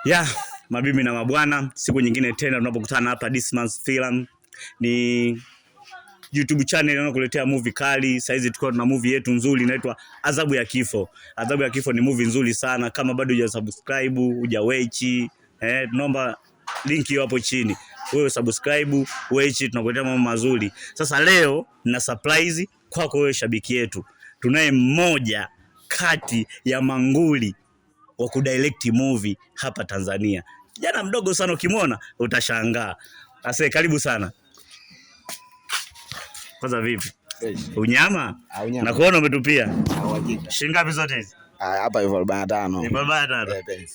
Yeah, mabibi na mabwana, siku nyingine tena tunapokutana hapa Dismas Film. Ni YouTube channel inayokuletea movie kali. Saizi tuko na movie yetu nzuri inaitwa Adhabu ya Kifo. Adhabu ya Kifo ni movie nzuri sana. Kama bado hujasubscribe, hujawatch, tunaomba link hiyo hapo chini. Wewe subscribe, watch, tunakuletea mambo mazuri. Sasa leo na surprise kwako wewe shabiki yetu. Tunaye mmoja kati ya manguli wa kudirect movie hapa Tanzania. Kijana mdogo sana, ukimwona utashangaa. Ase, karibu sana. Kwanza vipi? Unyama? Na kuona umetupia. Shilingi ngapi zote hizi? Hapa hivyo 45. Ni 45.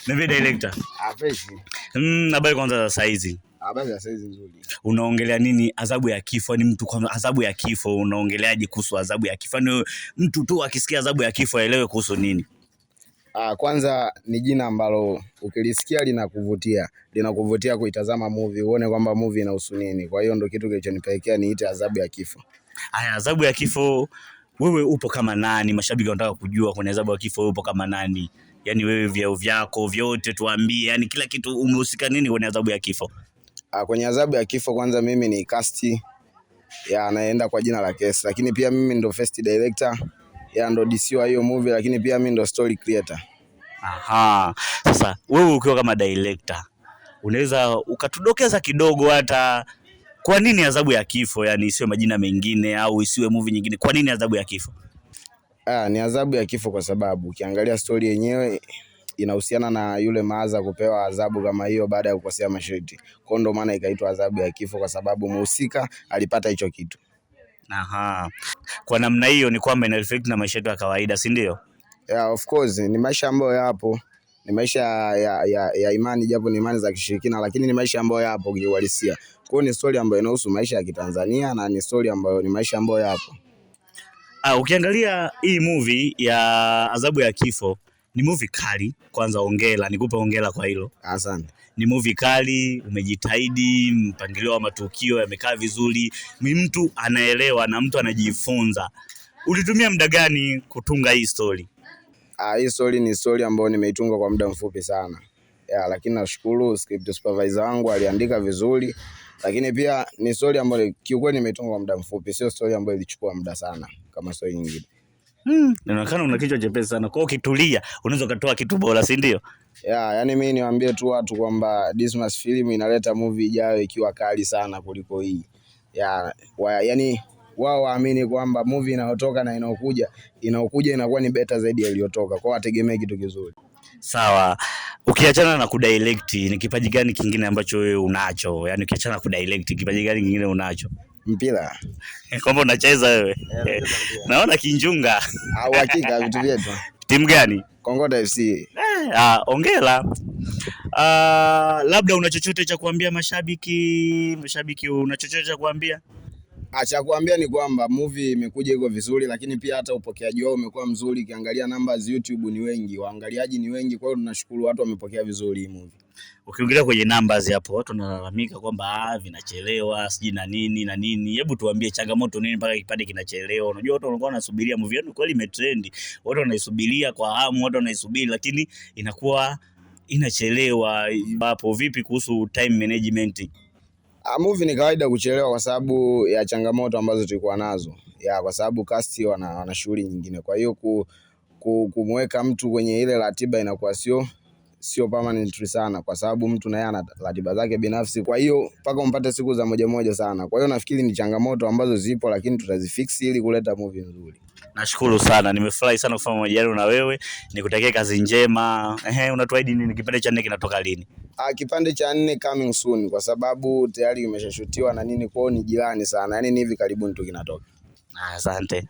Niambie director. Fresh. Habari kwanza za saizi. Habari za saizi nzuri. Unaongelea nini adhabu ya kifo? Ni mtu kwa adhabu ya kifo unaongeleaje kuhusu adhabu ya kifo? Ni mtu tu akisikia adhabu ya kifo aelewe kuhusu nini? Kwanza ni jina ambalo ukilisikia linakuvutia kuitazama movie, uone kwamba movie inahusu nini. Kwa hiyo ndio kitu kilichonipelekea niite adhabu ya kifo. Haya, adhabu ya kifo, wewe upo kama nani? Mashabiki wanataka kujua kwenye adhabu ya kifo wewe upo kama nani? Yaani wewe vyao vyako vyote tuambie, yani kila kitu, umehusika nini kwenye adhabu ya kifo? Kwenye adhabu ya kifo kwanza mimi ni cast ya anaenda kwa jina la Kesi, lakini pia mimi ndo first director ya ndo DC wa hiyo movie, lakini pia mimi ndo story creator. Aha. Sasa wewe ukiwa kama director, unaweza ukatudokeza kidogo hata kwa nini adhabu ya kifo, yani isiwe majina mengine au isiwe movie nyingine? Kwa nini adhabu ya kifo? Ni adhabu ya kifo kwa sababu ukiangalia story yenyewe inahusiana na yule Maaza kupewa adhabu kama hiyo baada ya kukosea masharti. Kwa ndo maana ikaitwa adhabu ya kifo, kwa sababu mhusika alipata hicho kitu. Aha. Kwa namna hiyo ni kwamba ina reflect na maisha yetu ya kawaida, si ndio? Yeah, of course ni maisha ambayo yapo, ni maisha ya imani, japo ni imani za kishirikina, lakini ni maisha ambayo yapo kiuhalisia. Kwa hiyo ni story ambayo inahusu maisha ya Kitanzania na ni story ambayo ni maisha ambayo yapo. Ukiangalia hii movie ya adhabu ya kifo ni movie kali. Kwanza hongera, nikupe hongera kwa hilo. Asante. Ni movie kali, umejitahidi, mpangilio wa matukio yamekaa vizuri, mtu anaelewa na mtu anajifunza. Ulitumia muda gani kutunga hii story? Hii story ni story ambayo nimeitunga kwa muda mfupi sana. Lakini nashukuru script supervisor wangu aliandika vizuri, lakini pia ni story ambayo kiukweli nimeitunga kwa muda mfupi, sio story ambayo ilichukua muda sana kama story nyingine. Inaonekana una kichwa chepesi sana. Kwa hiyo ukitulia unaweza kutoa kitu bora, si ndio? Yani mimi niwaambie tu watu kwamba Dismas Film inaleta movie ijayo ikiwa kali sana kuliko hii. Yani wao waamini kwamba movie inayotoka na inaokuja inakuwa ni better zaidi ya iliyotoka. Kwa wategemee kitu kizuri. Sawa. Ukiachana na kudirect, ni kipaji gani kingine ambacho wewe unacho? Yaani ukiachana na kudirect, kipaji gani kingine unacho? Mpira. Kwamba unacheza wewe? Naona kinjunga. Hakika vitu vyetu. Timu gani? Kongota FC. Hongera. Labda una chochote cha kuambia mashabiki una chochote cha kuambia? Cha kuambia ni kwamba movie imekuja iko vizuri, lakini pia hata upokeaji wao umekuwa mzuri. Ukiangalia numbers YouTube ni wengi, waangaliaji ni wengi, kwa hiyo tunashukuru watu wamepokea vizuri hii movie. Ukiongelea kwenye numbers hapo, watu wanalalamika kwamba vinachelewa, siji na nini. Hebu tuambie changamoto nini mpaka kipande kinachelewa? Unajua watu wanakuwa wanasubiria movie yenu kweli imetrend. Watu wanaisubiria kwa hamu, watu wanaisubiri, lakini inakuwa inachelewa. Hapo vipi kuhusu time management? Movie ni kawaida kuchelewa kwa sababu ya changamoto ambazo tulikuwa nazo. Kwa sababu cast wana shughuli nyingine. Kwa hiyo kumweka mtu kwenye ile ratiba inakuwa sio permanent sana, kwa sababu mtu naye ana ratiba zake binafsi. Kwa hiyo mpaka umpate siku za moja sana. Kwa hiyo nafikiri ni changamoto ambazo zipo, lakini tutazifix ili kuleta movie nzuri. Nashukuru sana. Nimefurahi sana kufanya mahojiano na wewe. Nikutakie kazi njema. Unatuahidi nini? Kipande cha 4 kinatoka lini? Kipande cha 4 coming soon, kwa sababu tayari kimeshashutiwa na nini, kwao ni jirani sana. Yaani ni hivi karibuni tu kinatoka. Asante.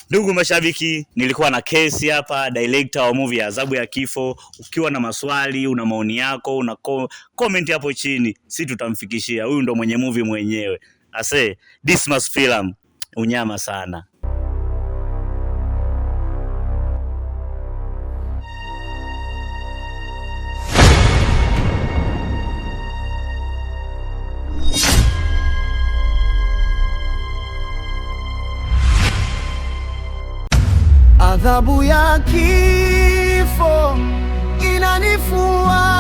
Ndugu mashabiki, nilikuwa na Kesi hapa, director wa movie ya Adhabu ya Kifo. Ukiwa na maswali, una maoni yako, una comment hapo chini, sisi tutamfikishia. Huyu ndo mwenye movie mwenyewe. Dismas Film, unyama sana. Adhabu ya kifo inanifu kifua